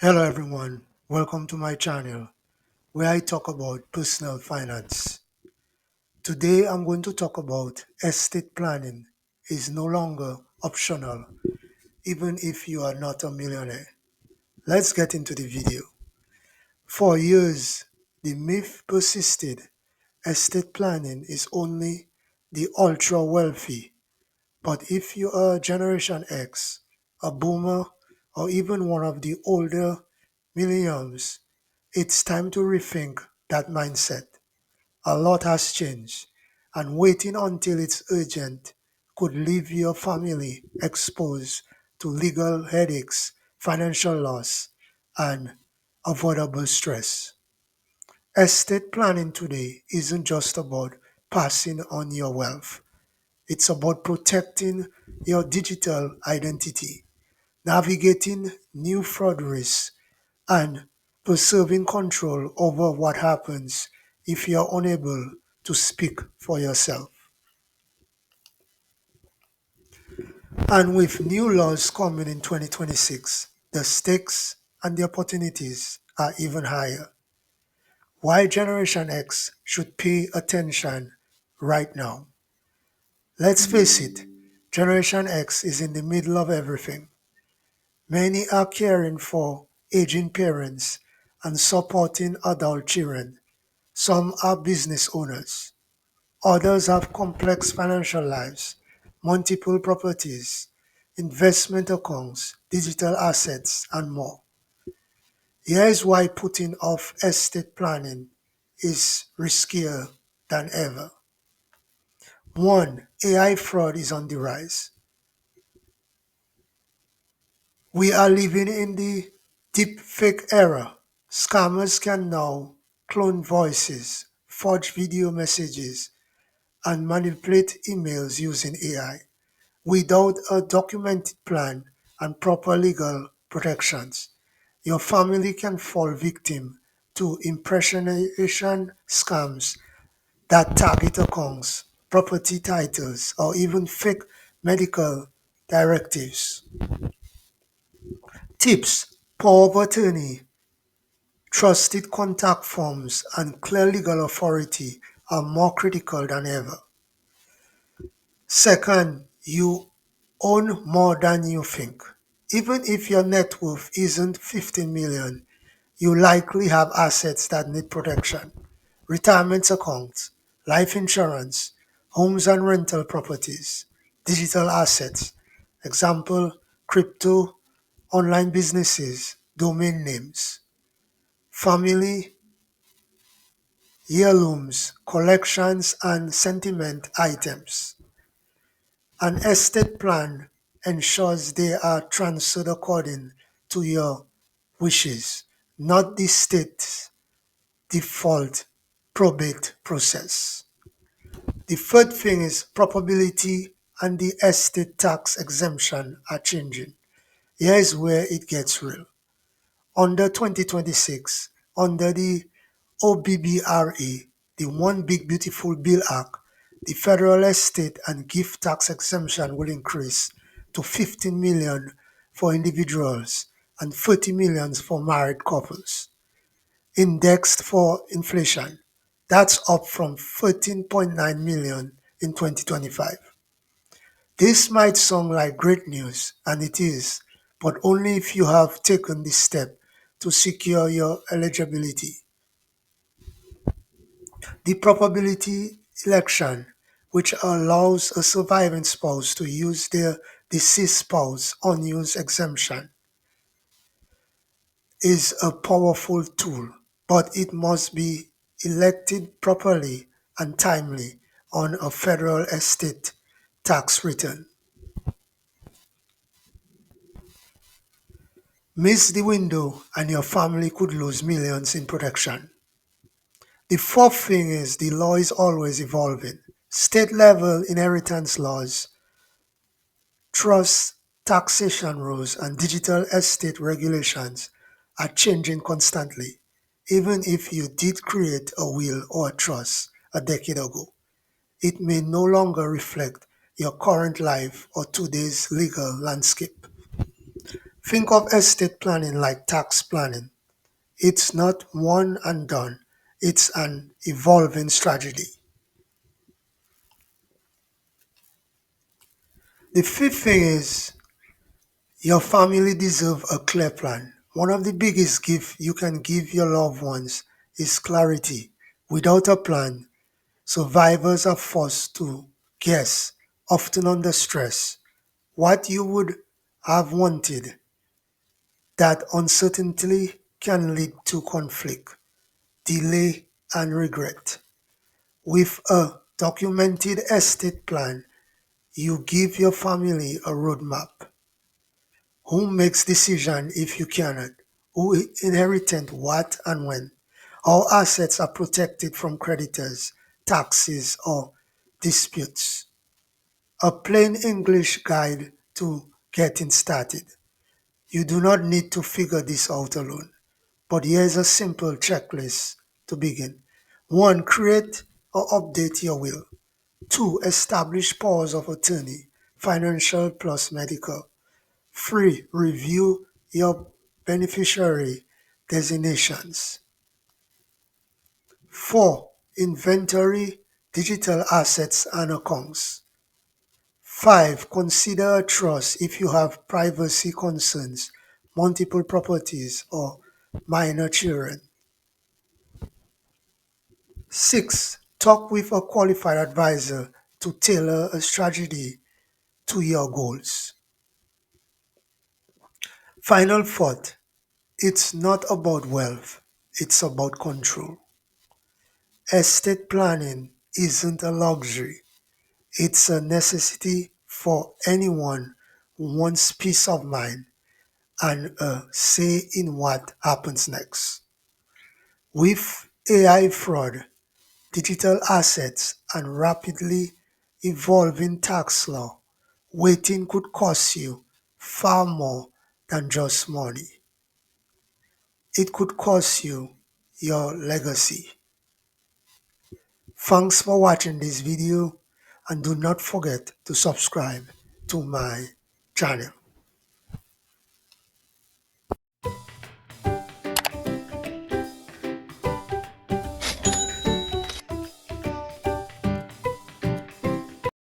Hello everyone, welcome to my channel where I talk about personal finance. Today I'm going to talk about estate planning is no longer optional even if you are not a millionaire. Let's get into the video. For years, the myth persisted estate planning is only the ultra wealthy. But if you are Generation X, a boomer, or even one of the older millennials, it's time to rethink that mindset. A lot has changed, and waiting until it's urgent could leave your family exposed to legal headaches, financial loss, and avoidable stress. Estate planning today isn't just about passing on your wealth. It's about protecting your digital identity, navigating new fraud risks, and preserving control over what happens if you're unable to speak for yourself. And with new laws coming in 2026, the stakes and the opportunities are even higher. Why Generation X should pay attention right now? Let's face it, Generation X is in the middle of everything. Many are caring for aging parents and supporting adult children. Some are business owners. Others have complex financial lives, multiple properties, investment accounts, digital assets, and more. Here is why putting off estate planning is riskier than ever. 1. AI fraud is on the rise. We are living in the deep fake era. Scammers can now clone voices, forge video messages, and manipulate emails using AI without a documented plan and proper legal protections. Your family can fall victim to impersonation scams that target accounts, property titles, or even fake medical directives. Tips: power of attorney, trusted contact forms, and clear legal authority are more critical than ever. Second, you own more than you think. Even if your net worth isn't 15 million, you likely have assets that need protection. Retirement accounts, life insurance, homes and rental properties, digital assets. Example, crypto, online businesses, domain names. Family, heirlooms, collections, and sentiment items. An estate plan ensures they are transferred according to your wishes, not the state's default probate process. The third thing is probability and the estate tax exemption are changing. Here is where it gets real. Under 2026, under the OBBRA, the One Big Beautiful Bill Act, the federal estate and gift tax exemption will increase to 15 million for individuals and 30 million for married couples, indexed for inflation. That's up from 13.9 million in 2025. This might sound like great news, and it is, but only if you have taken this step to secure your eligibility. The probability election, which allows a surviving spouse to use their deceased spouse unused exemption, is a powerful tool, but it must be elected properly and timely on a federal estate tax return. Miss the window and your family could lose millions in protection. The fourth thing is the law is always evolving. State level inheritance laws, trust, taxation rules, and digital estate regulations are changing constantly. Even if you did create a will or a trust a decade ago, it may no longer reflect your current life or today's legal landscape. Think of estate planning like tax planning. It's not one and done, it's an evolving strategy. The fifth thing is your family deserve a clear plan. One of the biggest gifts you can give your loved ones is clarity. Without a plan, survivors are forced to guess, often under stress, what you would have wanted. That uncertainty can lead to conflict, delay, and regret. With a documented estate plan, you give your family a roadmap. Who makes decision if you cannot? Who inherit what and when? All assets are protected from creditors, taxes, or disputes. A plain English guide to getting started. You do not need to figure this out alone. But here's a simple checklist to begin. 1. Create or update your will. 2. Establish powers of attorney, financial plus medical. 3. Review your beneficiary designations. 4. Inventory digital assets and accounts. 5. Consider a trust if you have privacy concerns, multiple properties, or minor children. 6. Talk with a qualified advisor to tailor a strategy to your goals. Final thought, it's not about wealth, it's about control. Estate planning isn't a luxury, it's a necessity for anyone who wants peace of mind and a say in what happens next. With AI fraud, digital assets, and rapidly evolving tax law, waiting could cost you far more than just money. It could cost you your legacy. Thanks for watching this video and do not forget to subscribe to my channel.